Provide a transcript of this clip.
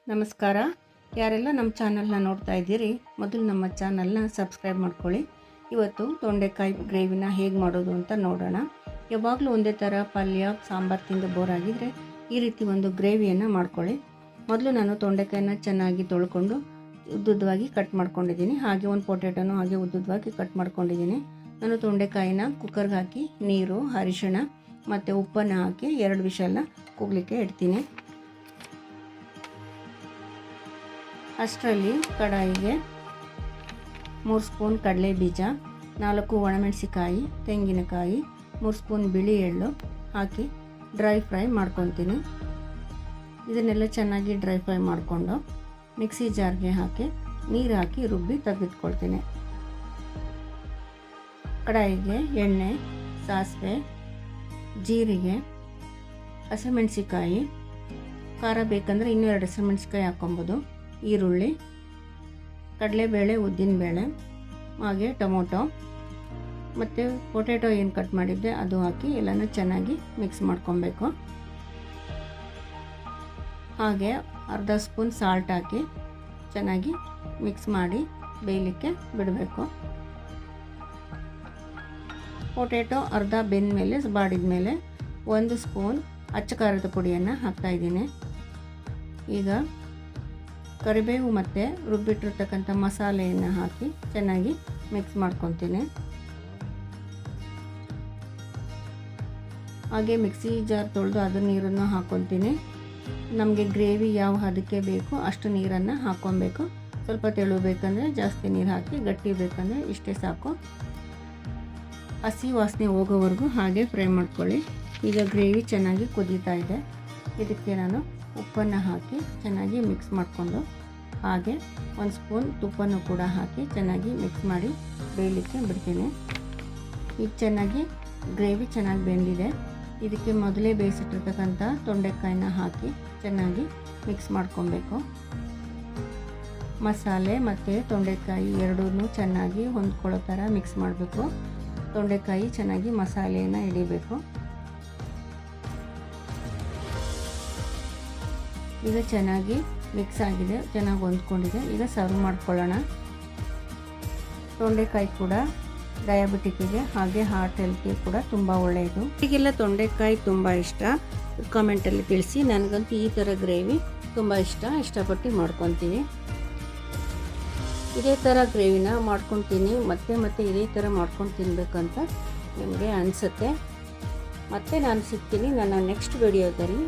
ನಮಸ್ಕಾರ. ಯಾರೆಲ್ಲ ನಮ್ಮ ಚಾನಲ್ನ ನೋಡ್ತಾ ಇದ್ದೀರಿ, ಮೊದಲು ನಮ್ಮ ಚಾನಲ್ನ ಸಬ್ಸ್ಕ್ರೈಬ್ ಮಾಡ್ಕೊಳ್ಳಿ. ಇವತ್ತು ತೊಂಡೆಕಾಯಿ ಗ್ರೇವಿನ ಹೇಗೆ ಮಾಡೋದು ಅಂತ ನೋಡೋಣ. ಯಾವಾಗಲೂ ಒಂದೇ ಥರ ಪಲ್ಯ ಸಾಂಬಾರು ತಿಂದು ಬೋರ್ ಆಗಿದ್ರೆ ಈ ರೀತಿ ಒಂದು ಗ್ರೇವಿಯನ್ನು ಮಾಡ್ಕೊಳ್ಳಿ. ಮೊದಲು ನಾನು ತೊಂಡೆಕಾಯಿನ ಚೆನ್ನಾಗಿ ತೊಳ್ಕೊಂಡು ಉದ್ದುದ್ದವಾಗಿ ಕಟ್ ಮಾಡ್ಕೊಂಡಿದ್ದೀನಿ. ಹಾಗೆ ಒಂದು ಪೊಟೆಟೊನೂ ಹಾಗೆ ಉದ್ದುದ್ದವಾಗಿ ಕಟ್ ಮಾಡ್ಕೊಂಡಿದ್ದೀನಿ. ನಾನು ತೊಂಡೆಕಾಯಿನ ಕುಕ್ಕರ್ಗೆ ಹಾಕಿ ನೀರು, ಅರಿಶಿಣ ಮತ್ತು ಉಪ್ಪನ್ನು ಹಾಕಿ 2 ವಿಷಲ್ನ ಕೂಗಲಿಕ್ಕೆ ಇಡ್ತೀನಿ. ಅಷ್ಟರಲ್ಲಿ ಕಡಾಯಿಗೆ 3 ಸ್ಪೂನ್ ಕಡಲೆ ಬೀಜ, 4 ಒಣಮೆಣಸಿಕಾಯಿ, ತೆಂಗಿನಕಾಯಿ, 3 ಸ್ಪೂನ್ ಬಿಳಿ ಎಳ್ಳು ಹಾಕಿ ಡ್ರೈ ಫ್ರೈ ಮಾಡ್ಕೊತೀನಿ. ಇದನ್ನೆಲ್ಲ ಚೆನ್ನಾಗಿ ಡ್ರೈ ಫ್ರೈ ಮಾಡಿಕೊಂಡು ಮಿಕ್ಸಿ ಜಾರ್ಗೆ ಹಾಕಿ ನೀರು ಹಾಕಿ ರುಬ್ಬಿ ತೆಗೆದಿಟ್ಕೊಳ್ತೀನಿ. ಕಡಾಯಿಗೆ ಎಣ್ಣೆ, ಸಾಸಿವೆ, ಜೀರಿಗೆ, ಹಸಿಮೆಣಸಿಕಾಯಿ, ಖಾರ ಬೇಕಂದರೆ ಇನ್ನೂ 2 ಹಸಿಮೆಣಸಿಕಾಯಿ ಹಾಕ್ಕೊಬೋದು, ಈರುಳ್ಳಿ, ಕಡಲೆಬೇಳೆ, ಉದ್ದಿನಬೇಳೆ, ಹಾಗೆ ಟೊಮೊಟೊ ಮತ್ತು ಪೊಟೆಟೊ ಏನು ಕಟ್ ಮಾಡಿದ್ದೆ ಅದು ಹಾಕಿ ಎಲ್ಲನೂ ಚೆನ್ನಾಗಿ ಮಿಕ್ಸ್ ಮಾಡ್ಕೊಬೇಕು. ಹಾಗೆ ಅರ್ಧ ಸ್ಪೂನ್ ಸಾಲ್ಟ್ ಹಾಕಿ ಚೆನ್ನಾಗಿ ಮಿಕ್ಸ್ ಮಾಡಿ ಬೇಯಲಿಕ್ಕೆ ಬಿಡಬೇಕು. ಪೊಟೆಟೊ ಅರ್ಧ ಬೆಂದ ಮೇಲೆ ಬಾಡಿದ ಮೇಲೆ 1 ಸ್ಪೂನ್ ಅಚ್ಚ ಖಾರದ ಪುಡಿಯನ್ನು ಹಾಕ್ತಾಯಿದ್ದೀನಿ. ಈಗ ಕರಿಬೇವು ಮತ್ತು ರುಬ್ಬಿಟ್ಟಿರ್ತಕ್ಕಂಥ ಮಸಾಲೆಯನ್ನು ಹಾಕಿ ಚೆನ್ನಾಗಿ ಮಿಕ್ಸ್ ಮಾಡ್ಕೊತೀನಿ. ಹಾಗೆ ಮಿಕ್ಸಿ ಜಾರ್ ತೊಳೆದು ಅದು ನೀರನ್ನು ಹಾಕ್ಕೊತೀನಿ. ನಮಗೆ ಗ್ರೇವಿ ಯಾವ ಹದಕ್ಕೆ ಬೇಕು ಅಷ್ಟು ನೀರನ್ನು ಹಾಕ್ಕೊಬೇಕು. ಸ್ವಲ್ಪ ತೆಳು ಬೇಕಂದರೆ ಜಾಸ್ತಿ ನೀರು ಹಾಕಿ, ಗಟ್ಟಿ ಬೇಕಂದರೆ ಇಷ್ಟೇ ಸಾಕು. ಹಸಿ ವಾಸನೆ ಹೋಗೋವರೆಗೂ ಹಾಗೆ ಫ್ರೈ ಮಾಡ್ಕೊಳ್ಳಿ. ಈಗ ಗ್ರೇವಿ ಚೆನ್ನಾಗಿ ಕುದೀತಾ ಇದೆ. ಇದಕ್ಕೆ ನಾನು ಉಪ್ಪನ್ನು ಹಾಕಿ ಚೆನ್ನಾಗಿ ಮಿಕ್ಸ್ ಮಾಡಿಕೊಂಡು ಹಾಗೆ 1 ಸ್ಪೂನ್ ತುಪ್ಪನೂ ಕೂಡ ಹಾಕಿ ಚೆನ್ನಾಗಿ ಮಿಕ್ಸ್ ಮಾಡಿ ಬೇಯಲಿಕ್ಕೆ ಬಿಡ್ತೀನಿ. ಈಗ ಚೆನ್ನಾಗಿ ಗ್ರೇವಿ ಚೆನ್ನಾಗಿ ಬೆಂದಿದೆ. ಇದಕ್ಕೆ ಮೊದಲೇ ಬೇಯಿಸಿಟ್ಟಿರ್ತಕ್ಕಂಥ ತೊಂಡೆಕಾಯಿನ ಹಾಕಿ ಚೆನ್ನಾಗಿ ಮಿಕ್ಸ್ ಮಾಡ್ಕೊಬೇಕು. ಮಸಾಲೆ ಮತ್ತು ತೊಂಡೆಕಾಯಿ ಎರಡೂ ಚೆನ್ನಾಗಿ ಹೊಂದ್ಕೊಳ್ಳೋ ಥರ ಮಿಕ್ಸ್ ಮಾಡಬೇಕು. ತೊಂಡೆಕಾಯಿ ಚೆನ್ನಾಗಿ ಮಸಾಲೆಯನ್ನು ಹಿಡಿಬೇಕು. ಈಗ ಚೆನ್ನಾಗಿ ಮಿಕ್ಸ್ ಆಗಿದೆ, ಚೆನ್ನಾಗಿ ಹೊಂದ್ಕೊಂಡಿದೆ. ಈಗ ಸರ್ವ್ ಮಾಡ್ಕೊಳ್ಳೋಣ. ತೊಂಡೆಕಾಯಿ ಕೂಡ ಡಯಾಬಿಟಿಕ್ಕಿಗೆ ಹಾಗೆ ಹಾರ್ಟ್ ಹೆಲ್ತ್ಗೆ ಕೂಡ ತುಂಬ ಒಳ್ಳೆಯದು. ಈಗೆಲ್ಲ ತೊಂಡೆಕಾಯಿ ತುಂಬ ಇಷ್ಟ, ಕಾಮೆಂಟಲ್ಲಿ ತಿಳಿಸಿ. ನನಗಂತೂ ಈ ಥರ ಗ್ರೇವಿ ತುಂಬ ಇಷ್ಟಪಟ್ಟು ಮಾಡ್ಕೊತೀನಿ. ಇದೇ ಥರ ಗ್ರೇವಿನ ಮಾಡ್ಕೊತೀನಿ, ಮತ್ತೆ ಇದೇ ಥರ ಮಾಡ್ಕೊಂಡು ತಿನ್ನಬೇಕಂತ ನಿಮಗೆ ಅನಿಸುತ್ತೆ. ಮತ್ತೆ ನಾನು ಸಿಗ್ತೀನಿ ನನ್ನ ನೆಕ್ಸ್ಟ್ ವಿಡಿಯೋದಲ್ಲಿ.